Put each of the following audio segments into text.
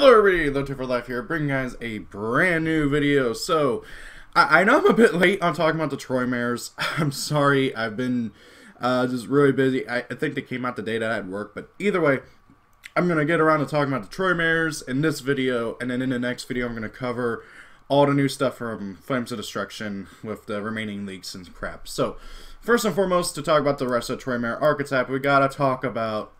Hello everybody, Low for Life here, bringing you guys a brand new video. So, I know I'm a bit late on talking about the Troymares. I'm sorry, I've been just really busy. I think they came out the day that I had work, but either way, I'm going to get around to talking about the Troymares in this video, and then in the next video I'm going to cover all the new stuff from Flames of Destruction with the remaining leaks and crap. So, first and foremost, to talk about the rest of the Troymare Archetype, we gotta talk about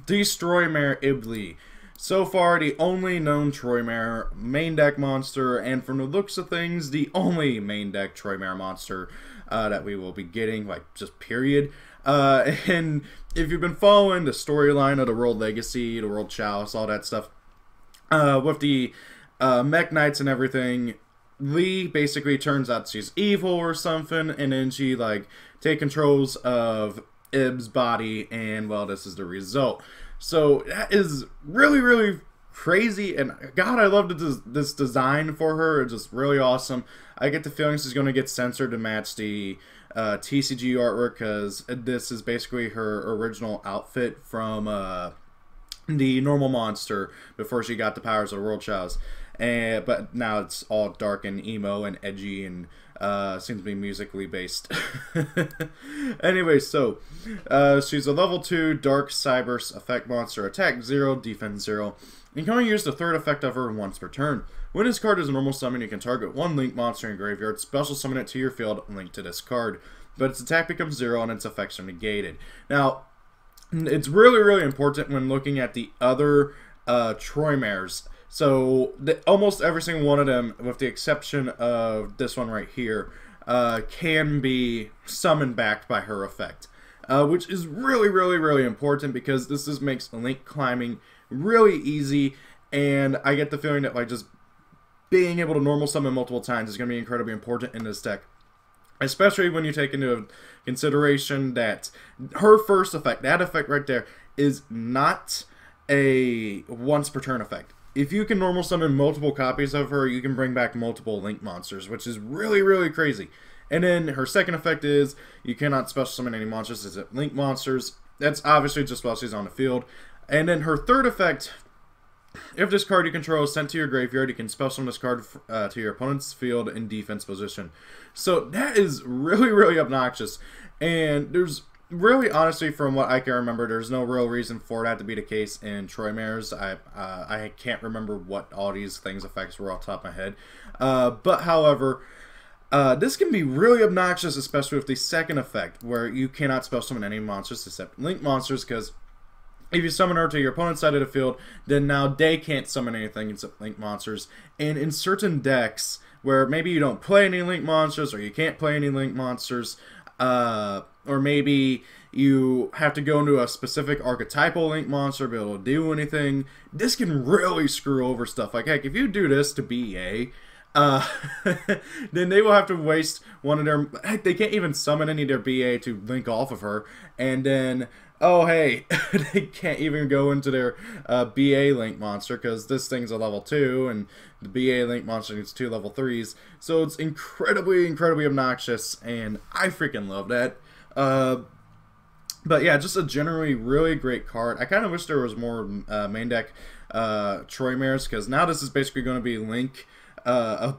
the Troymare Ibli. So far, the only known Troymare main deck monster, and from the looks of things, the only main deck Troymare monster that we will be getting, like, just period. And if you've been following the storyline of the World Legacy, the World Chalice, all that stuff, with the Mech Knights and everything, Lee basically turns out she's evil or something, and then she, like, take controls of Ib's body, and, well, this is the result. So, that is really, really crazy, and God, I love this design for her. It's just really awesome. I get the feeling she's going to get censored to match the TCG artwork, because this is basically her original outfit from the normal monster before she got the powers of the World Chalice. But now it's all dark and emo and edgy and seems to be musically based. Anyway, so she's a level 2 Dark Cyberse effect monster. Attack 0, defense 0. You can only use the third effect of her once per turn. When this card is a normal summon, you can target one link monster in graveyard, special summon it to your field, and link to this card. But its attack becomes 0 and its effects are negated. Now, it's really, really important when looking at the other Troymares. So, almost every single one of them, with the exception of this one right here, can be summoned back by her effect. Which is really, really, really important, because this just makes link climbing really easy, and I get the feeling that, like, just being able to normal summon multiple times is going to be incredibly important in this deck. Especially when you take into consideration that her first effect, that effect right there, is not a once per turn effect. If you can normal summon multiple copies of her, you can bring back multiple link monsters, which is really, really crazy. And then her second effect is you cannot special summon any monsters as link monsters. That's obviously just while she's on the field. And then her third effect, if this card you control is sent to your graveyard, you can special summon this card to your opponent's field in defense position. So that is really, really obnoxious. And there's really, honestly, from what I can remember, there's no real reason for that to be the case in Troymares. I can't remember what all these things effects were off the top of my head. But, however, this can be really obnoxious, especially with the second effect, where you cannot special summon any monsters except link monsters, because if you summon her to your opponent's side of the field, then now they can't summon anything except link monsters. And in certain decks, where maybe you don't play any link monsters, or you can't play any link monsters, or maybe you have to go into a specific archetypal link monster to be able to do anything, this can really screw over stuff. Like, heck, if you do this to BA, then they will have to waste one of their... Heck, they can't even summon any of their BA to link off of her, and then... Oh, hey, they can't even go into their BA Link monster, because this thing's a level 2, and the BA Link monster needs 2 level 3s. So it's incredibly, incredibly obnoxious, and I freaking love that. But yeah, just a generally really great card. I kind of wish there was more main deck Troymares, because now this is basically going to be Link,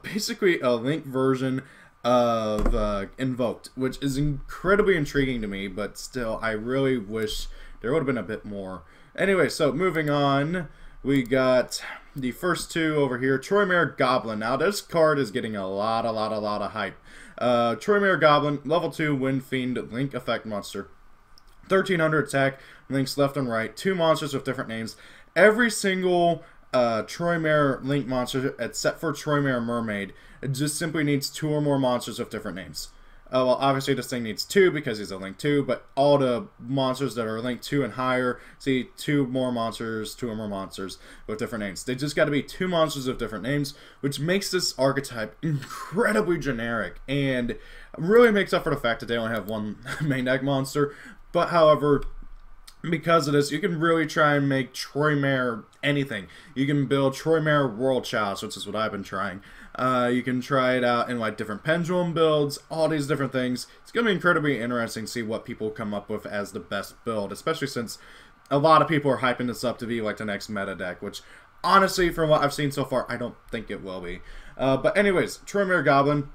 basically a Link version of Invoked, which is incredibly intriguing to me, but still, I really wish there would have been a bit more. Anyway, so moving on, we got the first two over here. Troymare Goblin. Now, this card is getting a lot of hype. Troymare Goblin, level 2 Wind Fiend Link effect monster. 1300 attack, links left and right, 2 monsters with different names. Every single Troymare Link monster, except for Troymare Mermaid, it just simply needs 2 or more monsters with different names. Well, obviously this thing needs 2 because he's a Link 2, but all the monsters that are Link 2 and higher, see 2 or more monsters with different names. They just got to be 2 monsters with different names, which makes this archetype incredibly generic, and really makes up for the fact that they only have 1 main deck monster. But, however, because of this, you can really try and make Troymare anything. You can build Troymare World Chalice, which is what I've been trying. You can try it out in, like, different pendulum builds, all these different things. It's going to be incredibly interesting to see what people come up with as the best build, especially since a lot of people are hyping this up to be like the next meta deck, which Honestly, from what I've seen so far, I don't think it will be. But anyways, Troymare Goblin.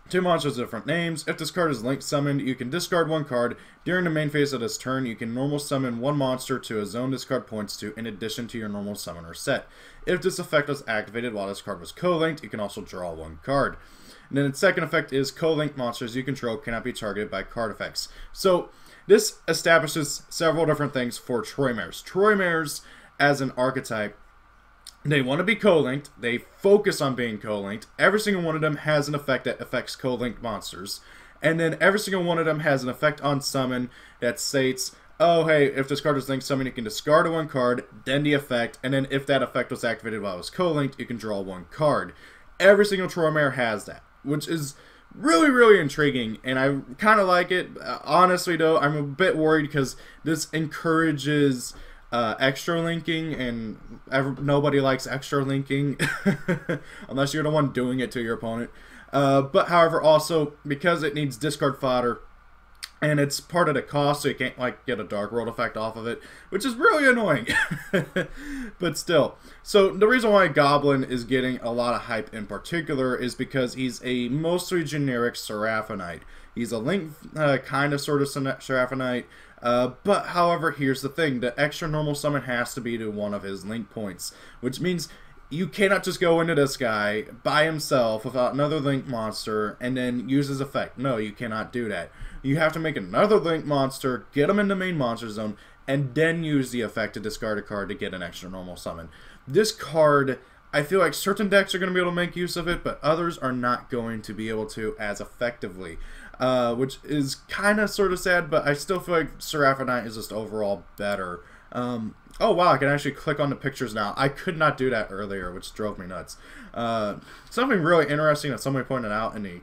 2 monsters with different names. If this card is linked summoned, you can discard 1 card. During the main phase of this turn, you can normal summon 1 monster to a zone this card points to in addition to your normal summoner set. If this effect was activated while this card was co-linked, you can also draw 1 card. And then its second effect is co-linked monsters you control cannot be targeted by card effects. So this establishes several different things for Troymares. Troymares as an archetype, they want to be co-linked. They focus on being co-linked. Every single one of them has an effect that affects co-linked monsters. And then every single one of them has an effect on summon that states, oh, hey, if this card is linked summon, you can discard 1 card, then the effect, and then if that effect was activated while it was co-linked, you can draw 1 card. Every single Troymare has that, which is really, really intriguing, and I kind of like it. Honestly, though, I'm a bit worried because this encourages extra linking, and nobody likes extra linking unless you're the one doing it to your opponent. But however, also because it needs discard fodder and it's part of the cost, so you can't like get a Dark World effect off of it, which is really annoying. But still, so the reason why Goblin is getting a lot of hype in particular is because he's a mostly generic Seraphonite. He's a link kind of sort of Seraphonite. But however, here's the thing, the extra normal summon has to be to one of his link points, which means you cannot just go into this guy by himself without another link monster and then use his effect. No, you cannot do that. You have to make another link monster, get him in the main monster zone, and then use the effect to discard a card to get an extra normal summon. This card, I feel like certain decks are going to be able to make use of it, but others are not going to be able to as effectively. Which is kind of sort of sad, but I still feel like Seraphonite is just overall better. Oh wow, I can actually click on the pictures now. I could not do that earlier, which drove me nuts. Something really interesting that somebody pointed out in the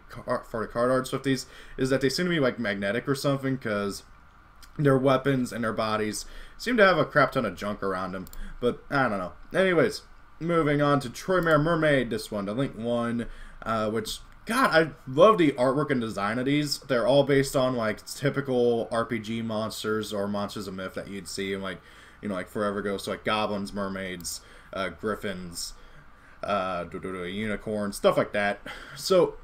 for the card arts with these is that they seem to be like magnetic or something, because their weapons and their bodies seem to have a crap ton of junk around them. But I don't know. Anyways, moving on to Troymare Mermaid, this one, the Link 1, which... God, I love the artwork and design of these. They're all based on like typical RPG monsters or monsters of myth that you'd see in like, you know, like forever ago. So like goblins, mermaids, griffins, unicorns, stuff like that. So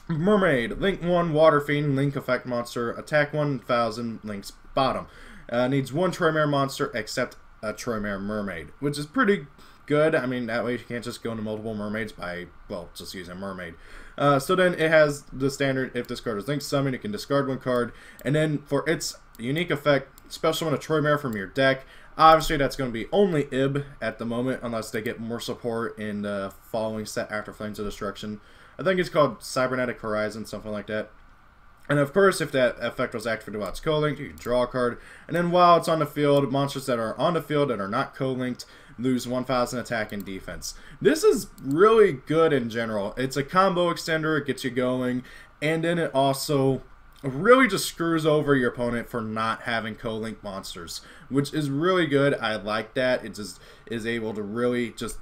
Mermaid, Link 1, Water Fiend, Link effect monster, attack 1000, Link's bottom. Needs 1 Troymare monster except a Troymare Mermaid, which is pretty good. I mean, that way you can't just go into multiple mermaids by, well, just using a mermaid. So then it has the standard, if this card is linked summoned, you can discard 1 card. And then for its unique effect, special summon a Troymare from your deck. Obviously, that's going to be only Ib at the moment, unless they get more support in the following set after Flames of Destruction. I think it's called Cybernetic Horizon, something like that. And of course, if that effect was activated while it's co-linked, you can draw a card. And then while it's on the field, monsters that are on the field that are not co-linked lose 1000 attack and defense. This is really good in general. It's a combo extender, it gets you going, and then it also really just screws over your opponent for not having co-linked monsters, which is really good. I like that. It just is able to really just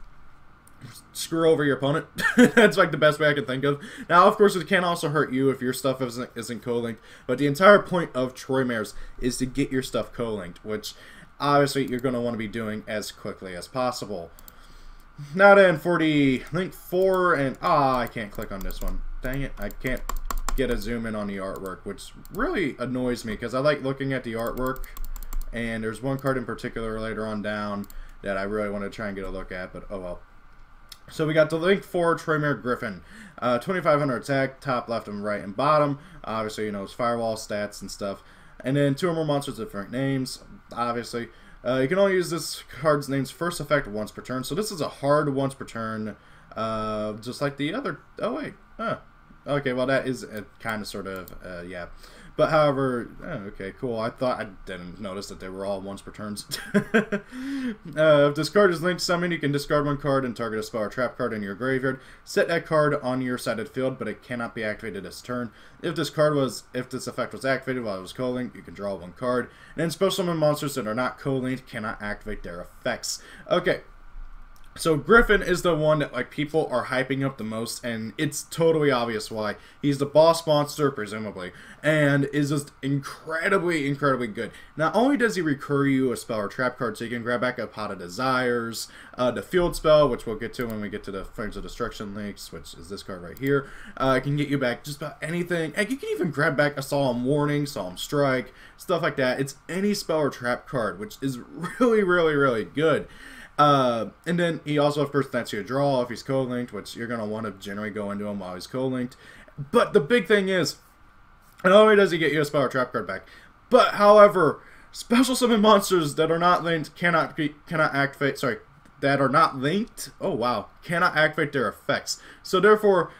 screw over your opponent. That's like the best way I can think of. Now, of course, it can also hurt you if your stuff isn't co-linked, but the entire point of Troymares is to get your stuff co-linked, which obviously you're going to want to be doing as quickly as possible. Now then, for the Link 4, and I can't click on this one. Dang it, I can't get a zoom in on the artwork, which really annoys me because I like looking at the artwork, and there's one card in particular later on down that I really want to try and get a look at, but oh well. So we got the Link 4 Troymare Griffin, 2500 attack, top, left, and right, and bottom. Obviously, you know, it's firewall stats and stuff. And then 2 or more monsters with different names, obviously. You can only use this card's name's first effect once per turn. So this is a hard once per turn, just like the other. Oh wait, okay. Well, that is a kind of sort of yeah. But however, okay, cool. I didn't notice that they were all once per turns. If this card is linked summoned, you can discard 1 card and target a spell or trap card in your graveyard. Set that card on your side of the field, but it cannot be activated this turn. If this effect was activated while it was co-linked, you can draw 1 card. And then special summon monsters that are not co-linked cannot activate their effects. Okay. So Griffin is the one that like people are hyping up the most, and it's totally obvious why. He's the boss monster, presumably, and is just incredibly, incredibly good. Not only does he recur you a spell or trap card, so you can grab back a Pot of Desires, the field spell, which we'll get to when we get to the Flames of Destruction links, which is this card right here. Can get you back just about anything, and you can even grab back a Solemn Warning, Solemn Strike, stuff like that. It's any spell or trap card, which is really, really, really good. And then he also, of course, lets you draw if he's co-linked, which you're going to want to generally go into him while he's co-linked. But the big thing is, not only does he get you a spell or trap card back, but, however, special summon monsters that are not linked cannot activate, sorry, that are not linked, oh wow, cannot activate their effects. So, therefore,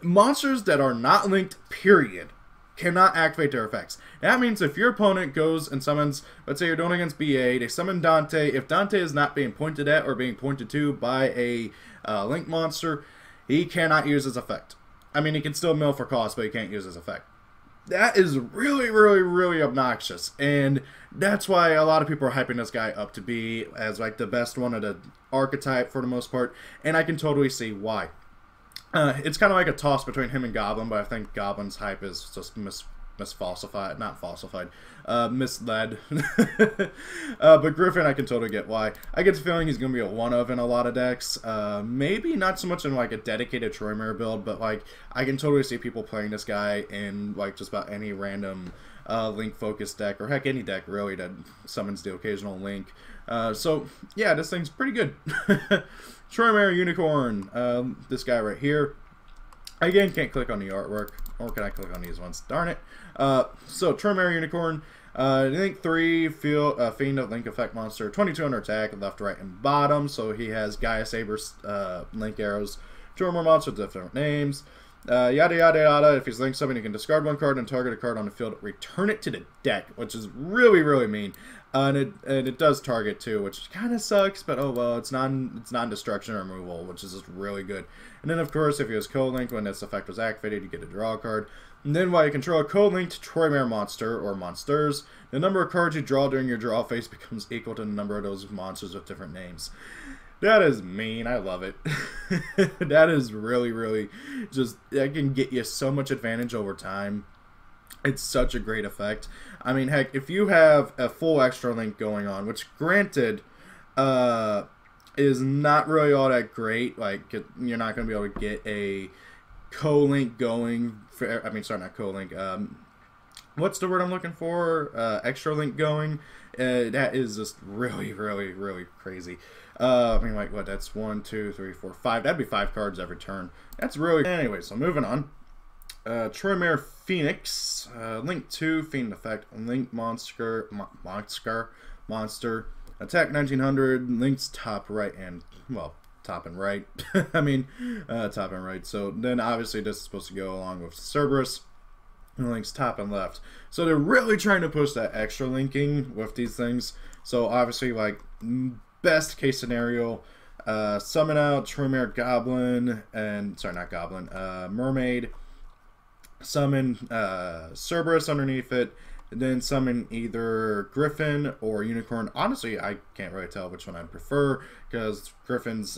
monsters that are not linked, period, cannot activate their effects. That means if your opponent goes and summons, let's say you're doing against BA, they summon Dante. If Dante is not being pointed at or being pointed to by a link monster, he cannot use his effect. I mean, he can still mill for cost, but he can't use his effect. That is really, really, really obnoxious, and that's why a lot of people are hyping this guy up to be as like the best one of the archetype for the most part, and I can totally see why. It's kind of like a toss between him and Goblin, but I think Goblin's hype is just misfalsified, not falsified, misled. But Griffin, I can totally get why. I get the feeling he's going to be a one-of in a lot of decks. Maybe not so much in like a dedicated Troymare build, but like I can totally see people playing this guy in like just about any random link-focused deck, or heck, any deck really that summons the occasional link. So yeah, this thing's pretty good. Troymare Unicorn, this guy right here. Again, can't click on the artwork, or can I click on these ones? Darn it. So, Troymare Unicorn, Link 3, Fiend of Link Effect Monster, 2200 attack, left, right, and bottom. So, he has Gaia Saber's Link Arrows, 2 or more monsters with different names. Yada yada yada. If he's linked something, you can discard one card and target a card on the field, return it to the deck, which is really, really mean. And it does target too, which kind of sucks, but oh well, it's non-destruction or removal, which is just really good. And then of course, if he was co-linked when this effect was activated, you get a draw card. And then while you control a co-linked Troymare monster or monsters, the number of cards you draw during your draw phase becomes equal to the number of those monsters with different names. That is mean. I love it. That is really, really just, that can get you so much advantage over time. It's such a great effect. I mean, heck, if you have a full extra link going on, which granted is not really all that great, like you're not going to be able to get a co-link going. I mean, sorry, not co-link. What's the word I'm looking for? Extra link going. That is just really, really, really crazy. I mean, like, what? That's 1, 2, 3, 4, 5. That'd be 5 cards every turn. That's really... Anyway, so moving on. Troymare Phoenix, Link 2, Fiend Effect, Link Monster, attack 1900, links top right and, well, top and right. I mean, top and right. So then obviously this is supposed to go along with Cerberus, and links top and left. So they're really trying to push that extra linking with these things. So obviously, like, best case scenario, summon out Troymare Goblin, and, sorry, not Goblin, Mermaid, summon Cerberus underneath it, and then summon either Griffin or Unicorn. Honestly, I can't really tell which one I'd prefer, because Griffin's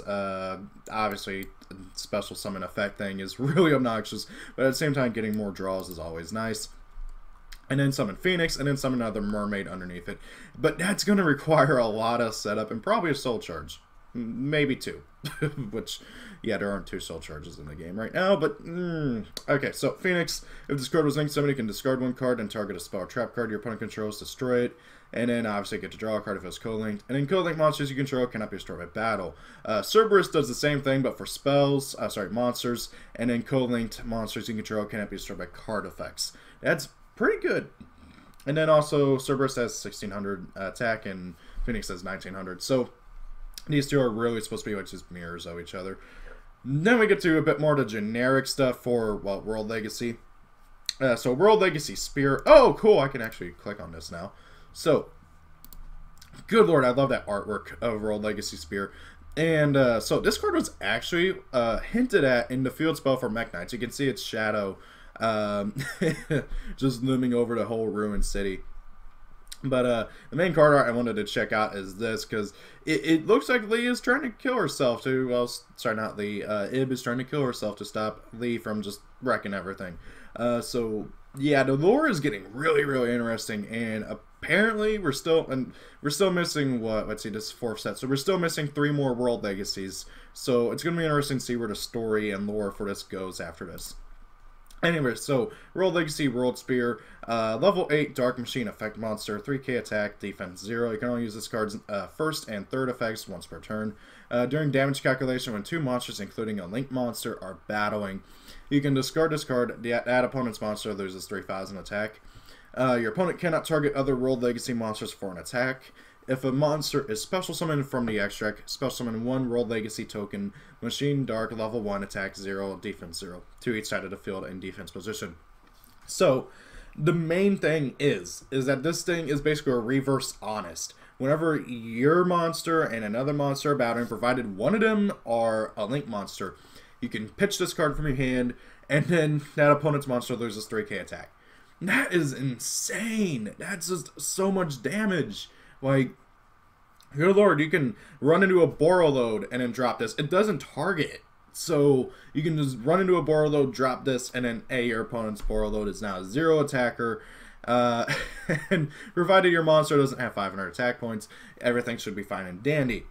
obviously special summon effect thing is really obnoxious, but at the same time getting more draws is always nice. And then summon Phoenix, and then summon another Mermaid underneath it. But that's going to require a lot of setup, and probably a soul charge. Maybe 2. Which, yeah, there aren't 2 soul charges in the game right now, but, okay, so Phoenix, if this card was linked, somebody can discard 1 card and target a spell or trap card your opponent controls, destroy it, and then obviously get to draw a card if it's co-linked. And then co-linked monsters you control cannot be destroyed by battle. Cerberus does the same thing, but for spells, monsters, and then co-linked monsters you control cannot be destroyed by card effects. That's pretty good. And then also Cerberus has 1600 attack and Phoenix has 1900. So these two are really supposed to be like just mirrors of each other. Then we get to a bit more of the generic stuff for, well, World Legacy. So World Legacy Spear. Oh, cool. I can actually click on this now. So, good lord, I love that artwork of World Legacy Spear. And so this card was actually hinted at in the field spell for Mech Knights. You can see its shadow just looming over the whole ruined city. But the main card art I wanted to check out is this, because it looks like Lee is trying to kill herself to, well, sorry, not Lee, Ib is trying to kill herself to stop Lee from just wrecking everything. So yeah, the lore is getting really, really interesting, and apparently we're still missing let's see, this 4th set, so we're still missing 3 more World Legacies. So it's gonna be interesting to see where the story and lore for this goes after this. Anyway, so World Legacy, World Spear, level 8 Dark Machine effect monster, 3k attack, defense 0. You can only use this card's first and third effects once per turn. During damage calculation, when 2 monsters, including a link monster, are battling, you can discard this card. That opponent's monster loses 3,000 attack. Your opponent cannot target other World Legacy monsters for an attack. If a monster is special summoned from the extract, special summon 1 World Legacy token, Machine Dark, level 1, attack 0, defense 0, to each side of the field in defense position. So, the main thing is that this thing is basically a reverse honest. Whenever your monster and another monster are battling, provided one of them are a link monster, you can pitch this card from your hand, and then that opponent's monster loses 3k attack. That is insane! That's just so much damage! Like, good lord, you can run into a Borreload and then drop this. It doesn't target. So, you can just run into a Borreload, drop this, and then, your opponent's Borreload is now a 0 attacker. And provided your monster doesn't have 500 attack points, everything should be fine and dandy.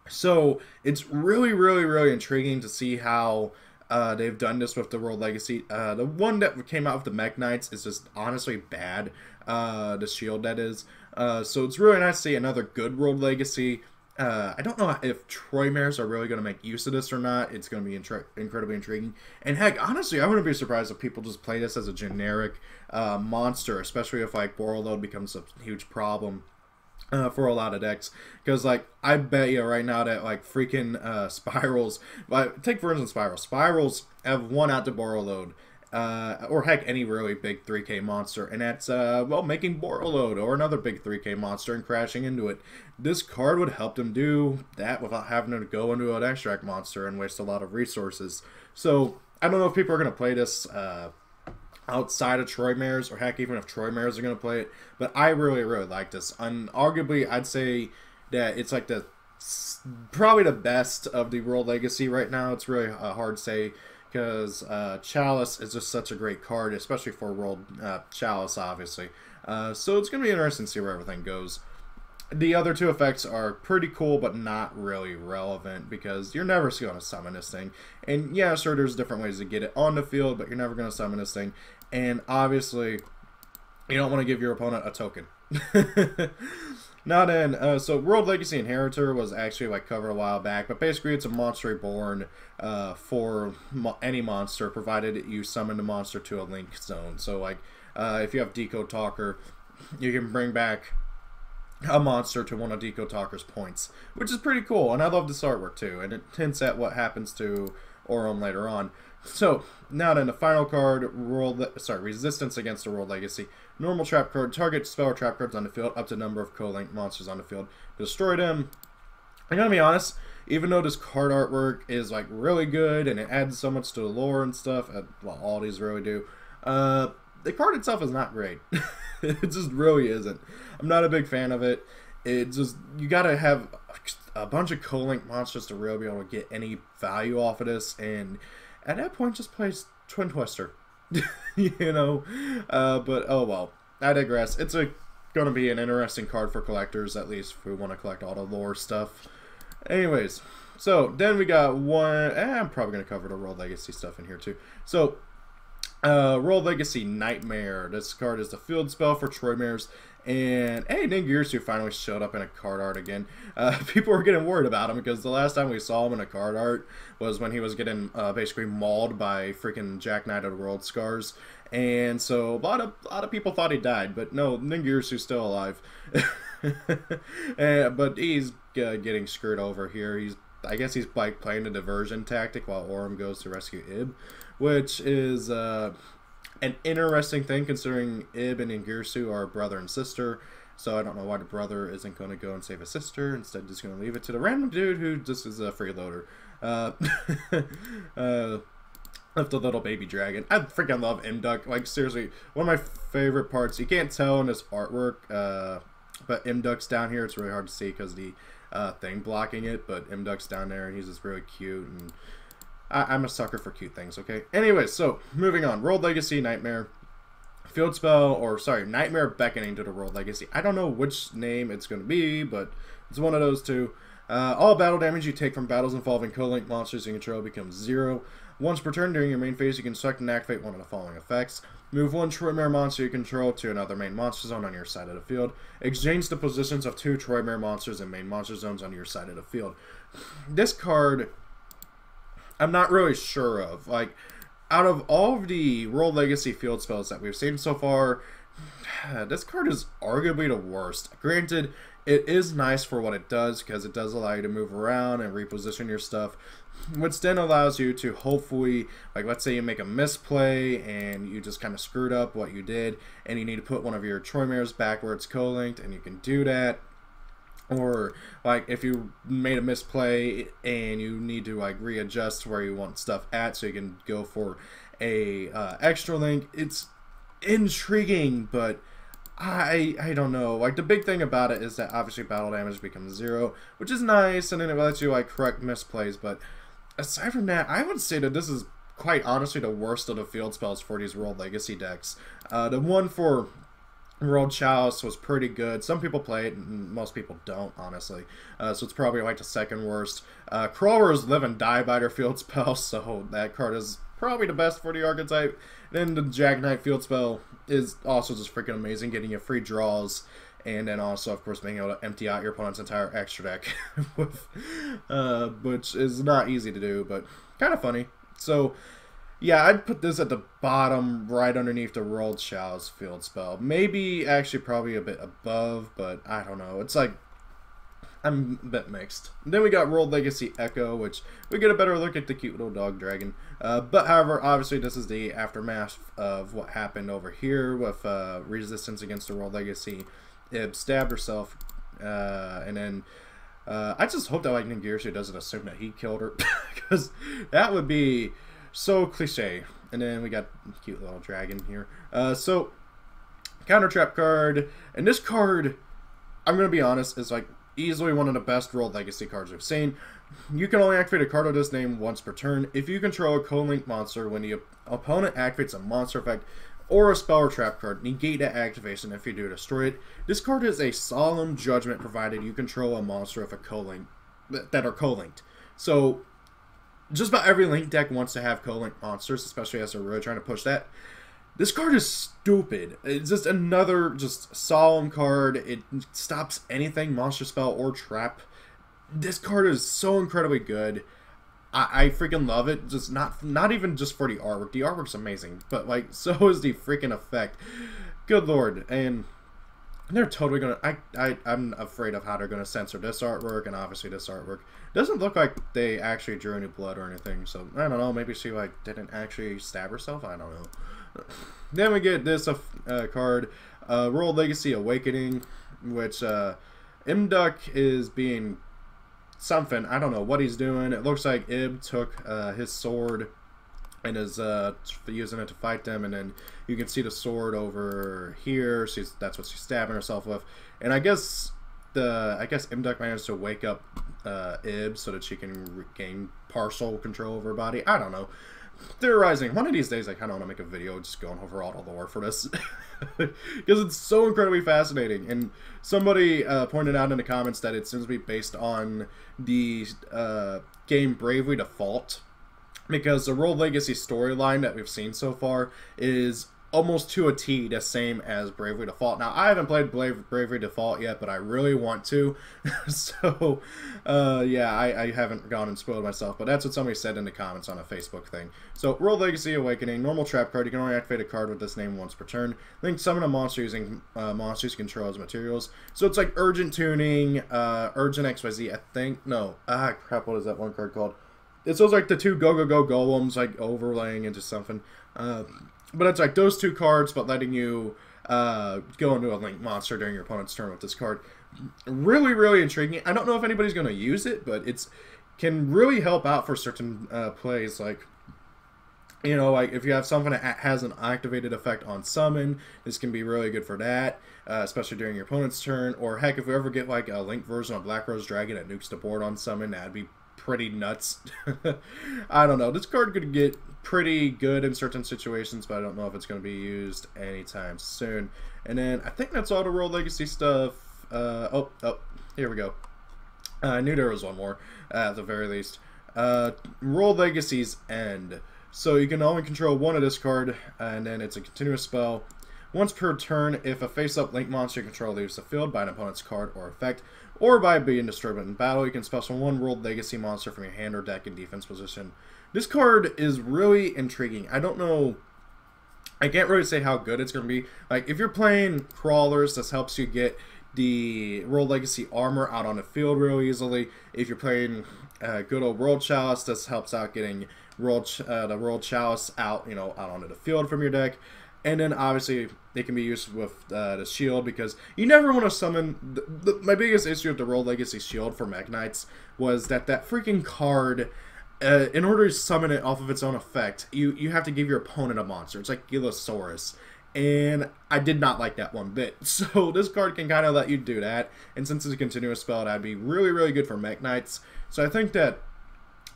So, it's really, really, really intriguing to see how they've done this with the World Legacy. The one that came out with the Mech Knights is just honestly bad. The shield, that is. So it's really nice to see another good World Legacy. I don't know if Troymares are really going to make use of this or not. It's going to be incredibly intriguing. And heck, honestly, I wouldn't be surprised if people just play this as a generic monster, especially if like Borreload becomes a huge problem for a lot of decks. Because like, I bet you right now that like freaking Spirals, take for instance Spirals have 1 out to Borreload. Or heck, any really big 3k monster, and that's, well, making Borreload or another big 3k monster and crashing into it. This card would help them do that without having to go into an extract monster and waste a lot of resources. So, I don't know if people are going to play this, outside of Troymares, or heck, even if Troymares are going to play it, but I really, really like this. And arguably, I'd say that it's like probably the best of the World Legacy right now. It's really hard to say, because Chalice is just such a great card, especially for World Chalice, obviously. So it's going to be interesting to see where everything goes. The other 2 effects are pretty cool, but not really relevant, because you're never going to summon this thing. And yeah, sure, there's different ways to get it on the field, but you're never going to summon this thing. And obviously, you don't want to give your opponent a token. Now then, so World Legacy Inheritor was actually like covered a while back, but basically it's a monster reborn for any monster, provided you summon the monster to a link zone. So like, if you have Decode Talker, you can bring back a monster to one of Decode Talker's points, which is pretty cool, and I love this artwork too, and it hints at what happens to Aurum later on. So, now then, the final card, Resistance against the World Legacy. Normal trap card, target spell or trap cards on the field, up to number of co-linked monsters on the field. Destroy them. I'm gonna be honest, even though this card artwork is like really good, and it adds so much to the lore and stuff, well, all these really do, the card itself is not great. It just really isn't. I'm not a big fan of it. It just, you gotta have a bunch of co-linked monsters to really be able to get any value off of this, and at that point, just play Twin Twister. You know? But, oh well. I digress. It's gonna be an interesting card for collectors, at least if we want to collect all the lore stuff. Anyways, so then we got one. I'm probably gonna cover the World Legacy stuff in here too. So, World Legacy Nightmare. This card is the field spell for Troymares. And, hey, Ningirsu finally showed up in a card art again. People were getting worried about him, because the last time we saw him in a card art was when he was getting basically mauled by freaking Jack Knight of the World Scars. And so a lot of people thought he died, but no, Ningirsu's still alive. But he's getting screwed over here. I guess he's like playing a diversion tactic while Aurum goes to rescue Ib, which is an interesting thing, considering Ib and Ningirsu are brother and sister. So I don't know why the brother isn't going to go and save his sister, instead just going to leave it to the random dude who just is a freeloader. of the little baby dragon. I freaking love invoked. Like, seriously, one of my favorite parts. You can't tell in this artwork, but invoked's down here. It's really hard to see because the thing blocking it, but invoked's down there, and he's just really cute, and I'm a sucker for cute things, okay? Anyway, so, moving on. World Legacy, Nightmare. Field Spell, or sorry, Nightmare Beckoning to the World Legacy. I don't know which name it's going to be, but it's one of those two. All battle damage you take from battles involving co-linked monsters you control becomes 0. Once per turn during your main phase, you can select and activate one of the following effects. Move one Troymare monster you control to another main monster zone on your side of the field. Exchange the positions of 2 Troymare monsters in main monster zones on your side of the field. This card, I'm not really sure of. Like, out of all of the World Legacy field spells that we've seen so far, this card is arguably the worst. Granted, it is nice for what it does, because it does allow you to move around and reposition your stuff, which then allows you to hopefully, like, let's say you make a misplay and you just kind of screwed up what you did, and you need to put one of your Troymares back where it's co-linked, and you can do that. Or, like, if you made a misplay and you need to, like, readjust where you want stuff at so you can go for a extra link. It's intriguing, but I don't know. Like, the big thing about it is that obviously battle damage becomes 0, which is nice, and then it lets you, like, correct misplays. But aside from that, I would say that this is quite honestly the worst of the field spells for these World Legacy decks. The one for World Chalice was pretty good. Some people play it, and most people don't, honestly. So it's probably like the second worst. Crawlers live and die by their field spell, so that card is probably the best for the archetype. Then the Jag Knight field spell is also just freaking amazing, getting you free draws, and then also, of course, being able to empty out your opponent's entire extra deck, with, which is not easy to do, but kind of funny. So, yeah, I'd put this at the bottom, right underneath the World Chalice field spell. Maybe, actually, probably a bit above, but I don't know. It's like, I'm a bit mixed. Then we got World Legacy Echo, which we get a better look at the cute little dog dragon. But, however, obviously, this is the aftermath of what happened over here with resistance against the World Legacy. Ib stabbed herself, and then I just hope that Lightning Gearship doesn't assume that he killed her, because that would be so cliche. And then we got a cute little dragon here. So, counter trap card, and this card, I'm going to be honest, is like easily one of the best World Legacy cards we've seen. You can only activate a card of this name once per turn. If you control a co-linked monster, when the opponent activates a monster effect or a spell or trap card, negate that activation. If you do, destroy it. This card is a solemn judgment provided you control a monster of a co-link that are co-linked. So just about every link deck wants to have co-linked monsters, especially as they're really trying to push that. This card is stupid. It's just another just solemn card. It stops anything monster spell or trap. This card is so incredibly good. I freaking love it. Just not even just for the artwork. The artwork's amazing, but like so is the freaking effect. Good lord. And they're totally gonna I'm afraid of how they're gonna censor this artwork, and obviously this artwork doesn't look like they actually drew any blood or anything. So I don't know, maybe she like didn't actually stab herself. I don't know. Then we get this card, World Legacy Awakening, which Imduck is being something. I don't know what he's doing. It looks like Ib took his sword and is using it to fight them, and then you can see the sword over here. That's what she's stabbing herself with. And I guess Imduck managed to wake up Ib so that she can regain partial control over her body. I don't know. Theorizing. One of these days I kind of want to make a video just going over all the lore for this, because it's so incredibly fascinating. And somebody pointed out in the comments that it seems to be based on the game Bravely Default, because the World Legacy storyline that we've seen so far is almost to a T the same as Bravely Default. Now, I haven't played Bravely Default yet, but I really want to. So, yeah, I haven't gone and spoiled myself, but that's what somebody said in the comments on a Facebook thing. So, World Legacy Awakening, normal trap card. You can only activate a card with this name once per turn. Link summon a monster using monsters you control as materials. So, it's like Urgent Tuning, Urgent XYZ, I think. No. Crap, what is that one card called? It's those like the two Go golems like overlaying into something. But it's like those two cards, but letting you go into a link monster during your opponent's turn with this card. Really, really intriguing. I don't know if anybody's going to use it, but it's can really help out for certain plays. Like, You know, like if you have something that has an activated effect on summon, this can be really good for that, especially during your opponent's turn. Or heck, if we ever get like a Link version of Black Rose Dragon that nukes the board on summon, that'd be pretty nuts. I don't know. This card could get pretty good in certain situations, but I don't know if it's going to be used anytime soon. And then I think that's all the World Legacy stuff. Oh, here we go. I knew there was one more, at the very least. World Legacy's End. So you can only control one of this card, and then it's a continuous spell. Once per turn, if a face-up Link monster you control leaves the field by an opponent's card or effect, or by being destroyed in battle, you can special one World Legacy monster from your hand or deck in defense position. This card is really intriguing. I don't know, I can't really say how good it's going to be. Like, if you're playing Crawlers, this helps you get the World Legacy armor out on the field real easily. If you're playing good old World Chalice, this helps out getting the World Chalice out, out onto the field from your deck. And then obviously they can be used with the shield, because you never want to summon. My biggest issue with the World Legacy shield for Mech Knights was that freaking card, in order to summon it off of its own effect, you have to give your opponent a monster. It's like Gilosaurus. And I did not like that one bit. So this card can kind of let you do that. And since it's a continuous spell, that'd be really, really good for Mech Knights. So I think that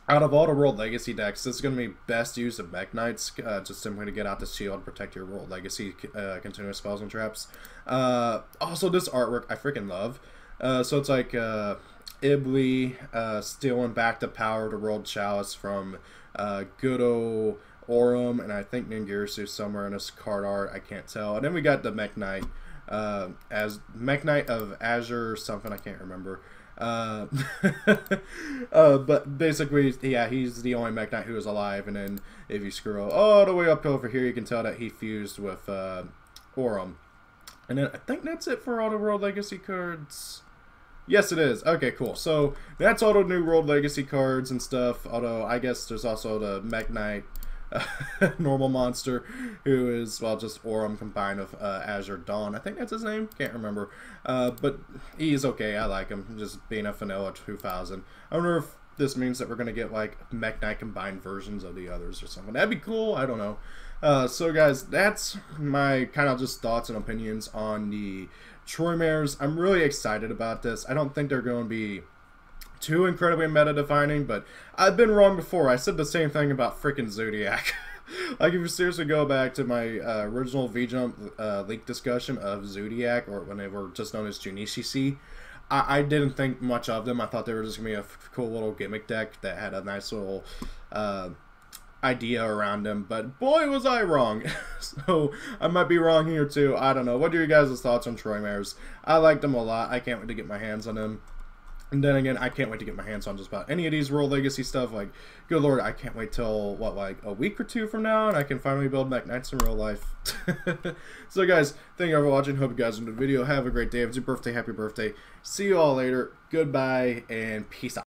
out of all the World Legacy decks, this is going to be best used of Mech Knights, just simply to get out the shield and protect your World Legacy continuous spells and traps. Also, this artwork I freaking love. So it's like Ibli stealing back the power to World Chalice from good old Aurum, and I think Ningirsu somewhere in this card art, I can't tell. And then we got the Mech Knight, as Mech Knight of Azure something, I can't remember. But basically, yeah, he's the only Mech Knight who is alive, and then if you scroll all the way up over here, you can tell that he fused with Aurum. And then I think that's it for all the World Legacy cards. Yes, it is. Okay, cool. So that's all the new World Legacy cards and stuff, although I guess there's also the Mech Knight normal monster, who is, well, just Aurum combined with Azure Dawn. I think that's his name. Can't remember. But he's okay. I like him. Just being a vanilla 2000. I wonder if this means that we're going to get, like, Mech Knight combined versions of the others or something. That'd be cool. I don't know. So, guys, that's my kind of just thoughts and opinions on the Troymares. I'm really excited about this. I don't think they're going to be too incredibly meta-defining, but I've been wrong before. I said the same thing about freaking Zodiac. Like, if you seriously go back to my original V-Jump leak discussion of Zodiac, or when they were just known as Junishishi, I didn't think much of them. I thought they were just going to be a cool little gimmick deck that had a nice little idea around them, but boy was I wrong. So I might be wrong here too. I don't know. What are your guys' thoughts on Troymares? I like them a lot. I can't wait to get my hands on them. And then again, I can't wait to get my hands on just about any of these World Legacy stuff. Like, good lord, I can't wait till, what, like a week or two from now, and I can finally build Mech Knights in real life. So guys, thank you all for watching. Hope you guys enjoyed the video. Have a great day. If it's your birthday, happy birthday. See you all later. Goodbye, and peace out.